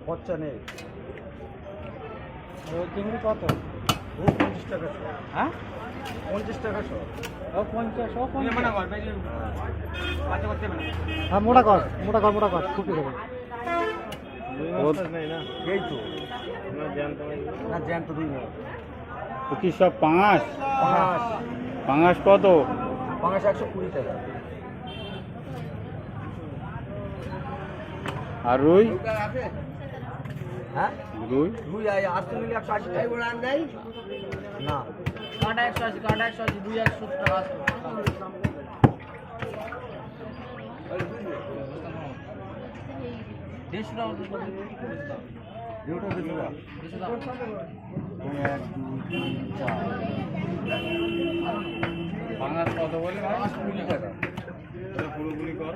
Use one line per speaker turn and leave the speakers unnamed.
খরচা নেই।
চিংড়ি কত?
ও 50 টাকা শো।
হ্যাঁ
50 টাকা শো।
ও 50 ও 50
হ্যাঁ মোটা কর মোটা কর মোটা কর কুপি দেবো।
নেই না এই তো না জ্যান্ত দুই নেই।
তো কি সব পাঙাশ?
পাঁচ
পাঙাশ কত?
120 টাকা।
আর রুই?
হ্যাঁ
রুই
রুই আসতে নিলে 180 টাকা। না
কাঁটা 180 কাঁটা 180 দুই 170 টাকা আসবে। দেড়শো টাকা তো
দুটো দিবা।
100 টাকা
1 2 3 4
পাঙাশ কত বলে ভাই?
20 টাকা।
পুরোপুরি কর।